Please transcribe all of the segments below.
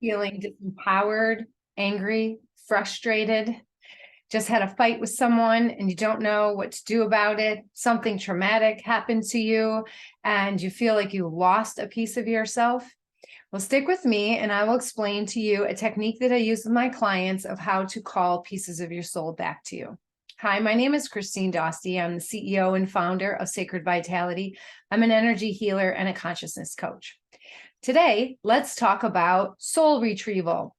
feeling disempowered, angry, frustrated, just had a fight with someone and you don't know what to do about it, something traumatic happened to you, and you feel like you lost a piece of yourself? Well, stick with me and I will explain to you a technique that I use with my clients of how to call pieces of your soul back to you. Hi, my name is Christine Dostie. I'm the CEO and founder of Sacred Vitality. I'm an energy healer and a consciousness coach. Today, let's talk about soul retrieval.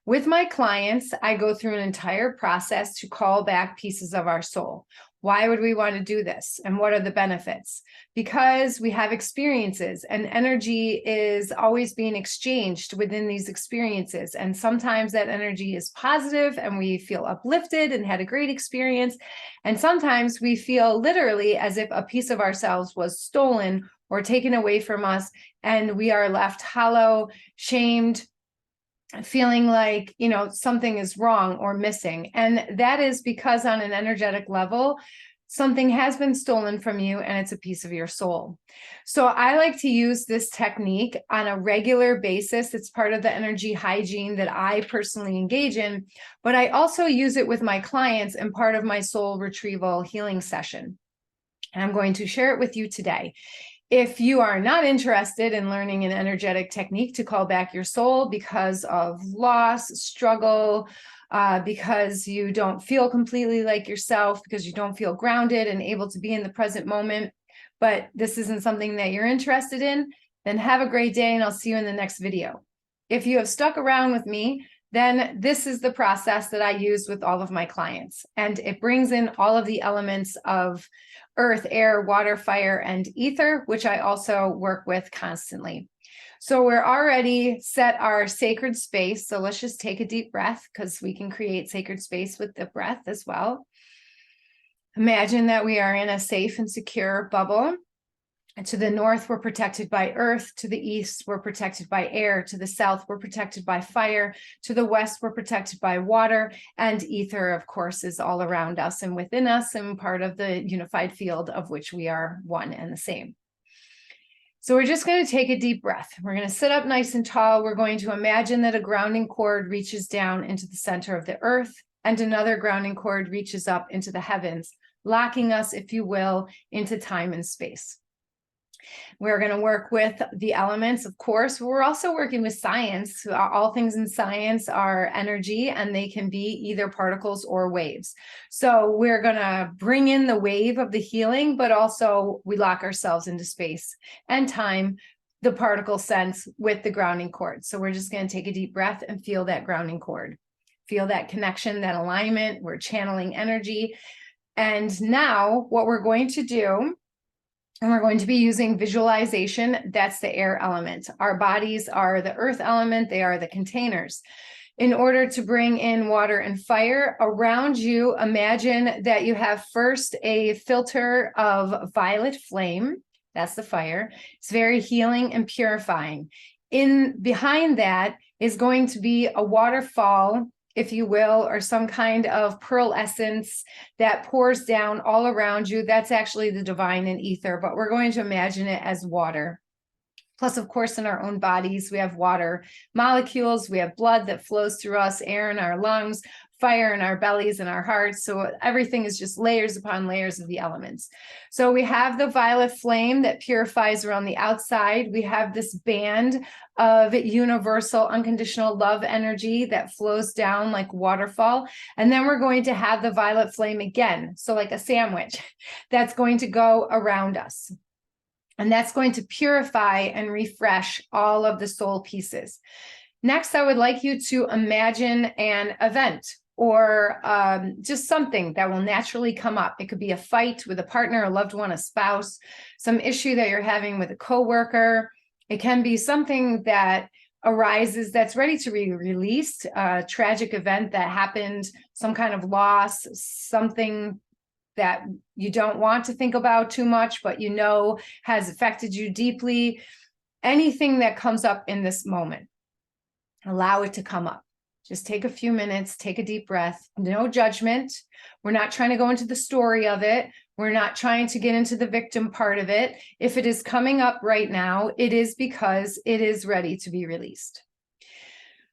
With my clients, I go through an entire process to call back pieces of our soul. Why would we want to do this? And what are the benefits? Because we have experiences and energy is always being exchanged within these experiences. And sometimes that energy is positive and we feel uplifted and had a great experience. And sometimes we feel literally as if a piece of ourselves was stolen or taken away from us, and we are left hollow, shamed, feeling like, something is wrong or missing. And that is because on an energetic level, something has been stolen from you and it's a piece of your soul. So I like to use this technique on a regular basis. It's part of the energy hygiene that I personally engage in, but I also use it with my clients and part of my soul retrieval healing session. And I'm going to share it with you today. If you are not interested in learning an energetic technique to call back your soul because of loss, struggle, because you don't feel completely like yourself, because you don't feel grounded and able to be in the present moment, but this isn't something that you're interested in, then have a great day and I'll see you in the next video. If you have stuck around with me, then this is the process that I use with all of my clients. And it brings in all of the elements of earth, air, water, fire, and ether, which I also work with constantly. So we're already set our sacred space. So let's just take a deep breath because we can create sacred space with the breath as well. Imagine that we are in a safe and secure bubble. And to the north, we're protected by earth. To the east, we're protected by air. To the south, we're protected by fire. To the west, we're protected by water. And ether, of course, is all around us and within us and part of the unified field of which we are one and the same. So we're just going to take a deep breath. We're going to sit up nice and tall. We're going to imagine that a grounding cord reaches down into the center of the earth and another grounding cord reaches up into the heavens, locking us, if you will, into time and space. We're going to work with the elements, of course. We're also working with science. All things in science are energy, and they can be either particles or waves. So we're going to bring in the wave of the healing, but also we lock ourselves into space and time, the particle sense with the grounding cord. So we're just going to take a deep breath and feel that grounding cord. Feel that connection, that alignment. We're channeling energy. And now what we're going to do, and we're going to be using visualization. That's the air element. Our bodies are the earth element. They are the containers. In order to bring in water and fire around you, imagine that you have first a filter of violet flame. That's the fire. It's very healing and purifying. Behind that is going to be a waterfall, if you will, or some kind of pearl essence that pours down all around you. That's actually the divine and ether, but we're going to imagine it as water. Plus, of course, in our own bodies, we have water molecules, we have blood that flows through us, air in our lungs, fire in our bellies and our hearts. So everything is just layers upon layers of the elements. So we have the violet flame that purifies around the outside. We have this band of universal unconditional love energy that flows down like waterfall. And then we're going to have the violet flame again. So like a sandwich that's going to go around us. And that's going to purify and refresh all of the soul pieces. Next, I would like you to imagine an event or just something that will naturally come up. It could be a fight with a partner, a loved one, a spouse, some issue that you're having with a coworker. It can be something that arises that's ready to be released, a tragic event that happened, some kind of loss, something that you don't want to think about too much, but you know has affected you deeply. Anything that comes up in this moment, allow it to come up. Just take a few minutes, take a deep breath, no judgment. We're not trying to go into the story of it. We're not trying to get into the victim part of it. If it is coming up right now, it is because it is ready to be released.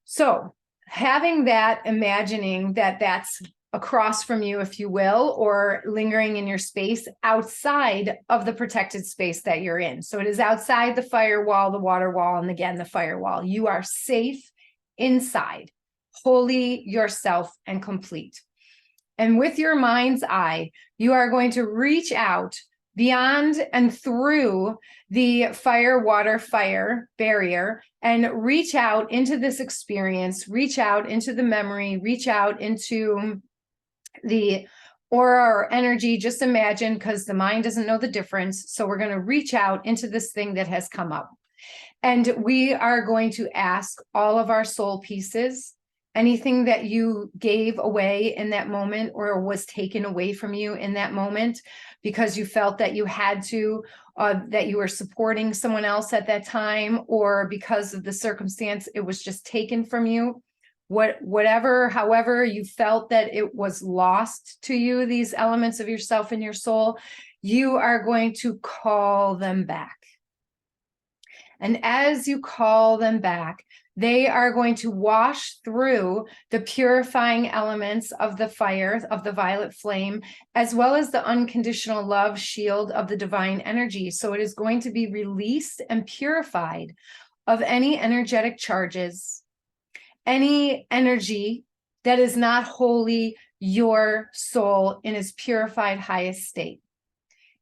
So having that, imagining that that's across from you, if you will, or lingering in your space outside of the protected space that you're in. So it is outside the firewall, the water wall, and again, the firewall. You are safe inside, wholly yourself and complete. And with your mind's eye, you are going to reach out beyond and through the fire, water, fire barrier and reach out into this experience, reach out into the memory, reach out into the aura or energy. Just imagine, because the mind doesn't know the difference. So we're going to reach out into this thing that has come up. And we are going to ask all of our soul pieces, anything that you gave away in that moment or was taken away from you in that moment because you felt that you had to, that you were supporting someone else at that time, or because of the circumstance, it was just taken from you. Whatever, however you felt that it was lost to you, these elements of yourself and your soul, you are going to call them back. And as you call them back, they are going to wash through the purifying elements of the fire, of the violet flame, as well as the unconditional love shield of the divine energy. So it is going to be released and purified of any energetic charges, any energy that is not wholly your soul in its purified highest state.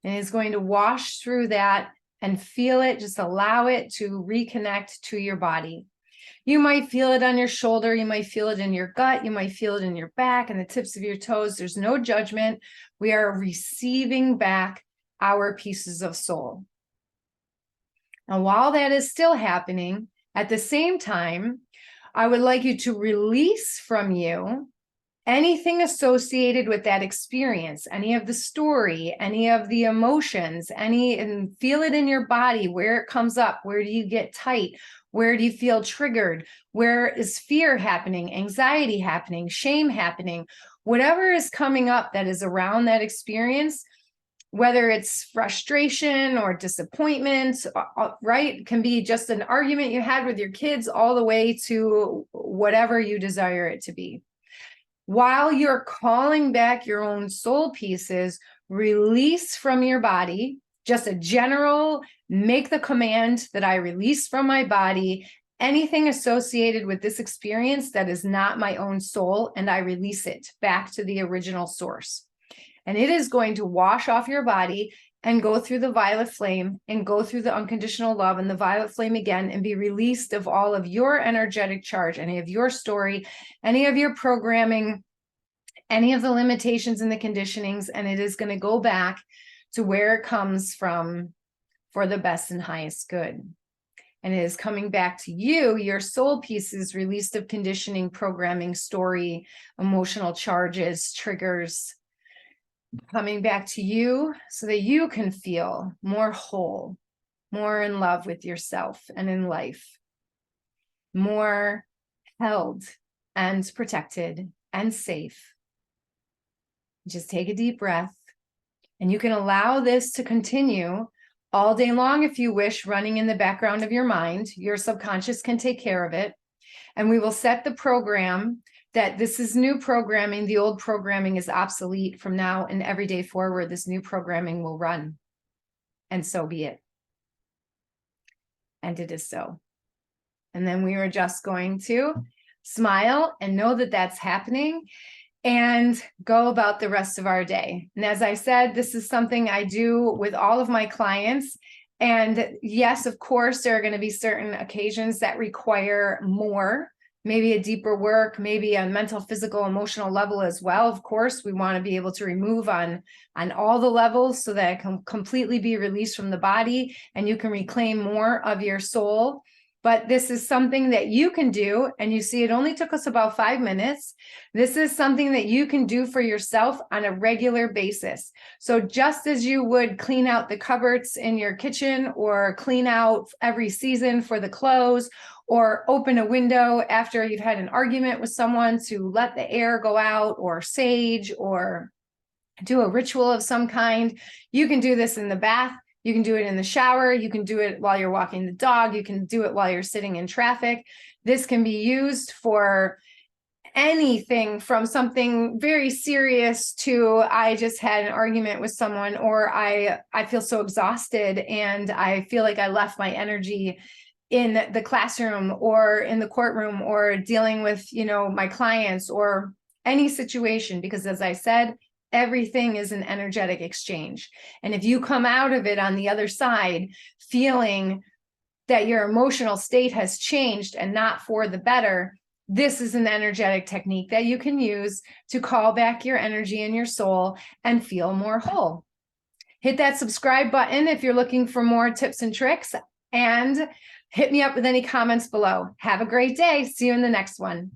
And it's going to wash through that and feel it, just allow it to reconnect to your body. You might feel it on your shoulder, you might feel it in your gut, you might feel it in your back and the tips of your toes. There's no judgment. We are receiving back our pieces of soul. And while that is still happening, at the same time, I would like you to release from you anything associated with that experience, any of the story, any of the emotions, and feel it in your body, where it comes up, where do you get tight, where do you feel triggered, where is fear happening, anxiety happening, shame happening, whatever is coming up that is around that experience, whether it's frustration or disappointment, right? It can be just an argument you had with your kids all the way to whatever you desire it to be. While you're calling back your own soul pieces, release from your body, just a general, make the command that I release from my body anything associated with this experience that is not my own soul, and I release it back to the original source. And it is going to wash off your body and go through the violet flame and go through the unconditional love and the violet flame again and be released of all of your energetic charge, any of your story, any of your programming, any of the limitations and the conditionings, and it is going to go back to where it comes from for the best and highest good. And it is coming back to you, your soul pieces, released of conditioning, programming, story, emotional charges, triggers, coming back to you so that you can feel more whole, more in love with yourself and in life, more held and protected and safe. Just take a deep breath, and you can allow this to continue all day long if you wish, running in the background of your mind. Your subconscious can take care of it. And we will set the program that this is new programming. The old programming is obsolete from now and every day forward. This new programming will run. And so be it. And it is so. And then we are just going to smile and know that that's happening and go about the rest of our day. And as I said, this is something I do with all of my clients. And yes, of course, there are going to be certain occasions that require more, maybe a deeper work, maybe a mental, physical, emotional level as well. Of course, we want to be able to remove on all the levels so that it can completely be released from the body and you can reclaim more of your soul. But this is something that you can do. And you see, it only took us about 5 minutes. This is something that you can do for yourself on a regular basis. So just as you would clean out the cupboards in your kitchen, or clean out every season for the clothes, or open a window after you've had an argument with someone to let the air go out, or sage, or do a ritual of some kind, you can do this in the bath. You can do it in the shower. You can do it while you're walking the dog. You can do it while you're sitting in traffic. This can be used for anything from something very serious to I just had an argument with someone, or I feel so exhausted and I feel like I left my energy in the classroom or in the courtroom or dealing with, my clients or any situation, because as I said, everything is an energetic exchange. And if you come out of it on the other side feeling that your emotional state has changed and not for the better, this is an energetic technique that you can use to call back your energy and your soul and feel more whole. Hit that subscribe button if you're looking for more tips and tricks, and hit me up with any comments below. Have a great day. See you in the next one.